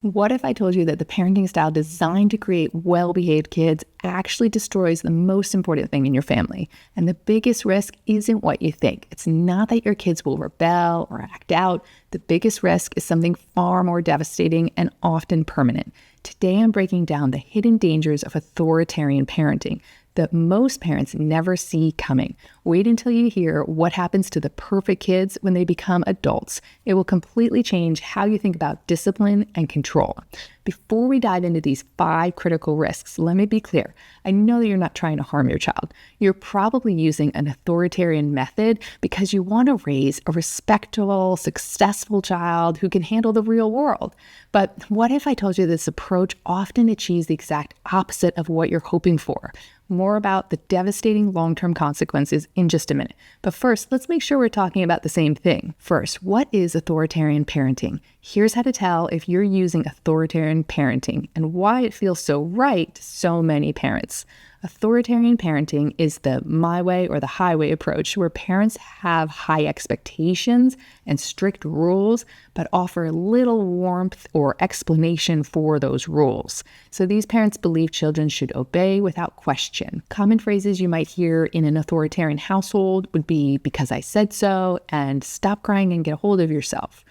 What if I told you that the parenting style designed to create well-behaved kids actually destroys the most important thing in your family? And the biggest risk isn't what you think. It's not that your kids will rebel or act out. The biggest risk is something far more devastating and often permanent. Today, I'm breaking down the hidden dangers of authoritarian parenting that most parents never see coming. Wait until you hear what happens to the perfect kids when they become adults. It will completely change how you think about discipline and control. Before we dive into these 5 critical risks, let me be clear. I know that you're not trying to harm your child. You're probably using an authoritarian method because you want to raise a respectable, successful child who can handle the real world. But what if I told you this approach often achieves the exact opposite of what you're hoping for? More about the devastating long-term consequences in just a minute. But first, let's make sure we're talking about the same thing. First, what is authoritarian parenting? Here's how to tell if you're using authoritarian parenting and why it feels so right to so many parents. Authoritarian parenting is the my way or the highway approach where parents have high expectations and strict rules, but offer little warmth or explanation for those rules. So these parents believe children should obey without question. Common phrases you might hear in an authoritarian household would be "because I said so" and "stop crying and get a hold of yourself."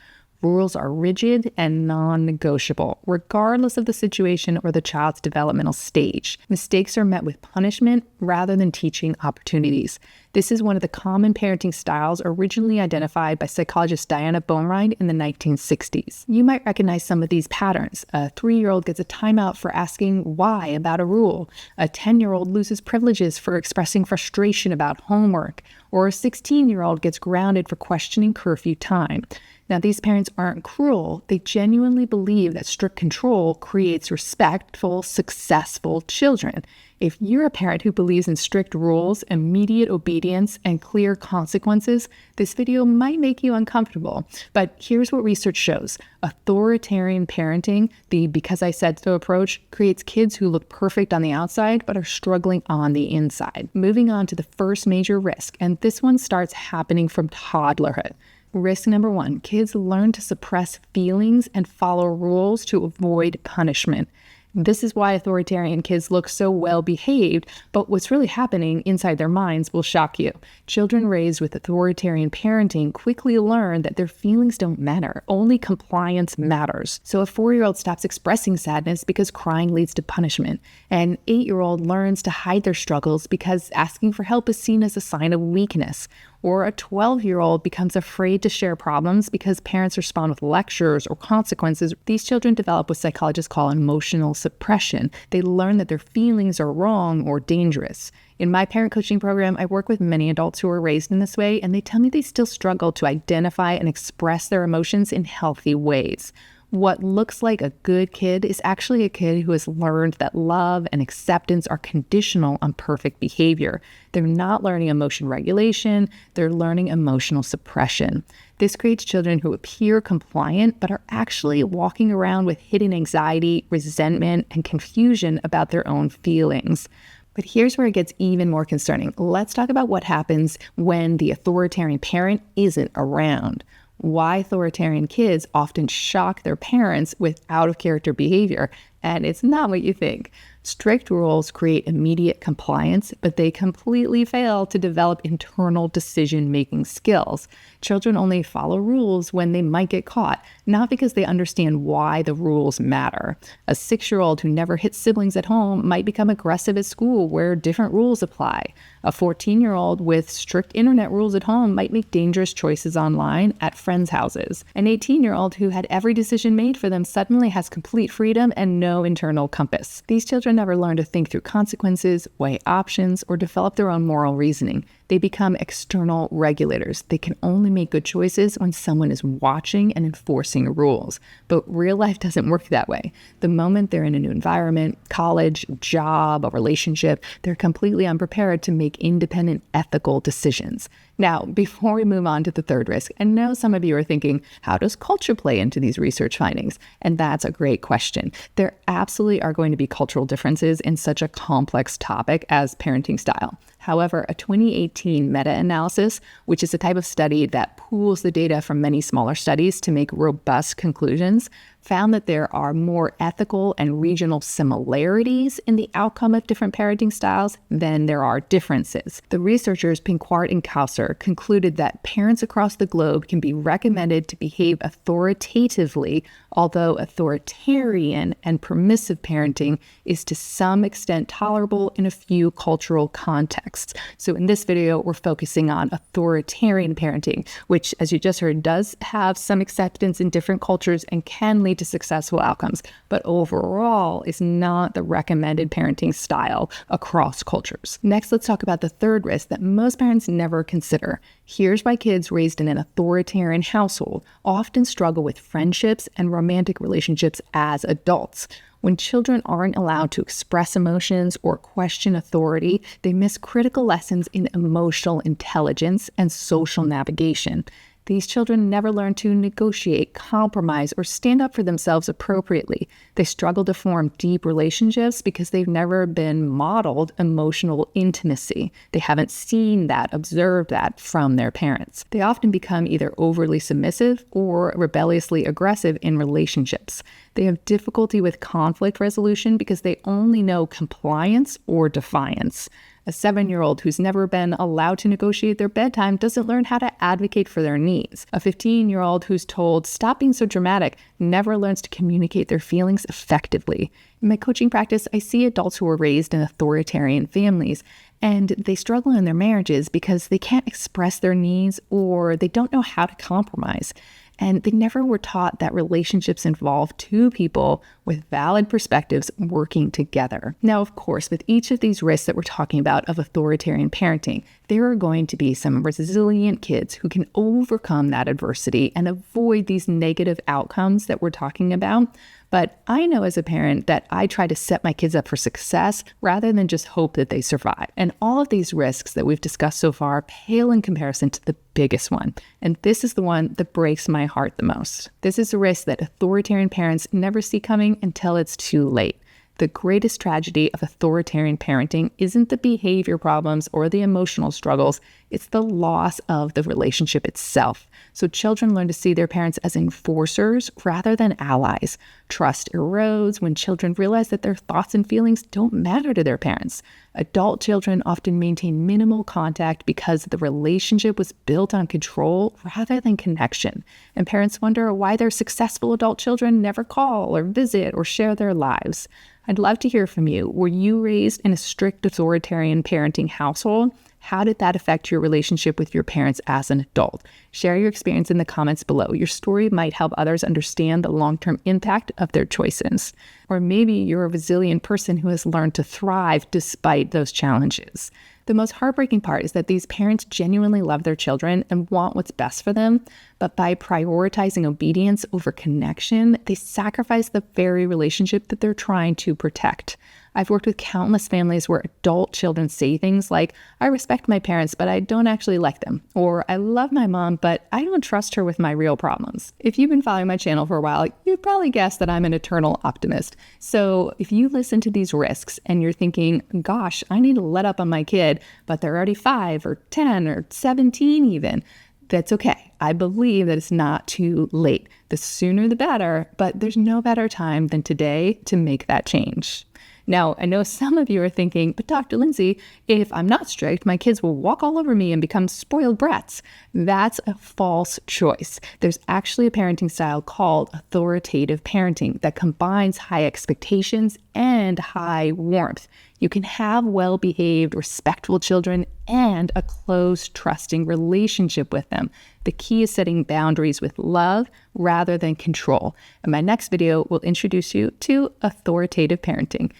Rules are rigid and non-negotiable, regardless of the situation or the child's developmental stage. Mistakes are met with punishment rather than teaching opportunities. This is one of the common parenting styles originally identified by psychologist Diana Baumrind in the 1960s. You might recognize some of these patterns. A 3-year-old gets a timeout for asking why about a rule. A 10-year-old loses privileges for expressing frustration about homework. Or a 16-year-old gets grounded for questioning curfew time. Now, these parents aren't cruel. They genuinely believe that strict control creates respectful, successful children. If you're a parent who believes in strict rules, immediate obedience, and clear consequences, this video might make you uncomfortable. But here's what research shows. Authoritarian parenting, the "because I said so" approach, creates kids who look perfect on the outside but are struggling on the inside. Moving on to the first major risk, and this one starts happening from toddlerhood. Risk number 1, kids learn to suppress feelings and follow rules to avoid punishment. This is why authoritarian kids look so well behaved, but what's really happening inside their minds will shock you. Children raised with authoritarian parenting quickly learn that their feelings don't matter, only compliance matters. So a 4-year-old stops expressing sadness because crying leads to punishment. An 8-year-old learns to hide their struggles because asking for help is seen as a sign of weakness. Or a 12-year-old becomes afraid to share problems because parents respond with lectures or consequences. These children develop what psychologists call emotional suppression. They learn that their feelings are wrong or dangerous. In my parent coaching program, I work with many adults who are raised in this way, and they tell me they still struggle to identify and express their emotions in healthy ways. What looks like a good kid is actually a kid who has learned that love and acceptance are conditional on perfect behavior. They're not learning emotion regulation, they're learning emotional suppression. This creates children who appear compliant but are actually walking around with hidden anxiety, resentment, and confusion about their own feelings. But here's where it gets even more concerning. Let's talk about what happens when the authoritarian parent isn't around. Why authoritarian kids often shock their parents with out-of-character behavior, and it's not what you think. Strict rules create immediate compliance, but they completely fail to develop internal decision-making skills. Children only follow rules when they might get caught, not because they understand why the rules matter. A 6-year-old who never hits siblings at home might become aggressive at school where different rules apply. A 14-year-old with strict internet rules at home might make dangerous choices online at friends' houses. An 18-year-old who had every decision made for them suddenly has complete freedom and no internal compass. These children never learn to think through consequences, weigh options, or develop their own moral reasoning. They become external regulators. They can only make good choices when someone is watching and enforcing rules. But real life doesn't work that way. The moment they're in a new environment, college, job, a relationship, they're completely unprepared to make independent, ethical decisions. Now, before we move on to the third risk, I know some of you are thinking, how does culture play into these research findings? And that's a great question. There absolutely are going to be cultural differences in such a complex topic as parenting style. However, a 2018 meta-analysis, which is a type of study that pools the data from many smaller studies to make robust conclusions, found that there are more ethical and regional similarities in the outcome of different parenting styles than there are differences. The researchers Pinquart and Kauser concluded that parents across the globe can be recommended to behave authoritatively, although authoritarian and permissive parenting is to some extent tolerable in a few cultural contexts. So in this video, we're focusing on authoritarian parenting, which, as you just heard, does have some acceptance in different cultures and can lead to successful outcomes, but overall is not the recommended parenting style across cultures. Next, let's talk about the third risk that most parents never consider. Here's why kids raised in an authoritarian household often struggle with friendships and romantic relationships as adults. When children aren't allowed to express emotions or question authority, they miss critical lessons in emotional intelligence and social navigation. These children never learn to negotiate, compromise, or stand up for themselves appropriately. They struggle to form deep relationships because they've never been modeled emotional intimacy. They haven't seen that, observed that from their parents. They often become either overly submissive or rebelliously aggressive in relationships. They have difficulty with conflict resolution because they only know compliance or defiance. A 7-year-old who's never been allowed to negotiate their bedtime doesn't learn how to advocate for their needs. A 15-year-old who's told, "Stop being so dramatic," never learns to communicate their feelings effectively. In my coaching practice, I see adults who are raised in authoritarian families, and they struggle in their marriages because they can't express their needs or they don't know how to compromise. And they never were taught that relationships involve two people with valid perspectives working together. Now, of course, with each of these risks that we're talking about of authoritarian parenting, there are going to be some resilient kids who can overcome that adversity and avoid these negative outcomes that we're talking about. But I know as a parent that I try to set my kids up for success rather than just hope that they survive. And all of these risks that we've discussed so far pale in comparison to the biggest one. And this is the one that breaks my heart the most. This is a risk that authoritarian parents never see coming until it's too late. The greatest tragedy of authoritarian parenting isn't the behavior problems or the emotional struggles, it's the loss of the relationship itself. So children learn to see their parents as enforcers rather than allies. Trust erodes when children realize that their thoughts and feelings don't matter to their parents. Adult children often maintain minimal contact because the relationship was built on control rather than connection. And parents wonder why their successful adult children never call or visit or share their lives. I'd love to hear from you. Were you raised in a strict authoritarian parenting household? How did that affect your relationship with your parents as an adult? Share your experience in the comments below. Your story might help others understand the long-term impact of their choices. Or maybe you're a resilient person who has learned to thrive despite those challenges. The most heartbreaking part is that these parents genuinely love their children and want what's best for them, but by prioritizing obedience over connection, they sacrifice the very relationship that they're trying to protect. I've worked with countless families where adult children say things like, "I respect my parents, but I don't actually like them," or "I love my mom, but I don't trust her with my real problems." If you've been following my channel for a while, you've probably guessed that I'm an eternal optimist. So if you listen to these risks and you're thinking, "Gosh, I need to let up on my kid, but they're already 5 or 10 or 17 even," that's okay. I believe that it's not too late. The sooner the better, but there's no better time than today to make that change. Now, I know some of you are thinking, "But Dr. Lindsay, if I'm not strict, my kids will walk all over me and become spoiled brats." That's a false choice. There's actually a parenting style called authoritative parenting that combines high expectations and high warmth. You can have well-behaved, respectful children and a close, trusting relationship with them. The key is setting boundaries with love rather than control. In my next video, we'll introduce you to authoritative parenting.